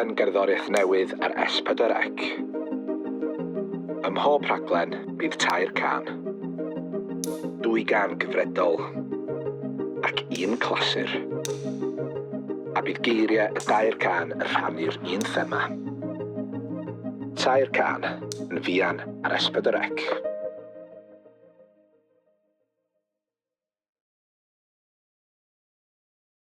rhaglen gerddoriaeth newydd ar S4C. Ym mhob rhaglen bydd tair can, 2 gan gyfredol ac 1 clasur. A bydd geiriau y 2 can yn rhannu'r un thema. Tair can yn fuan ar S4C.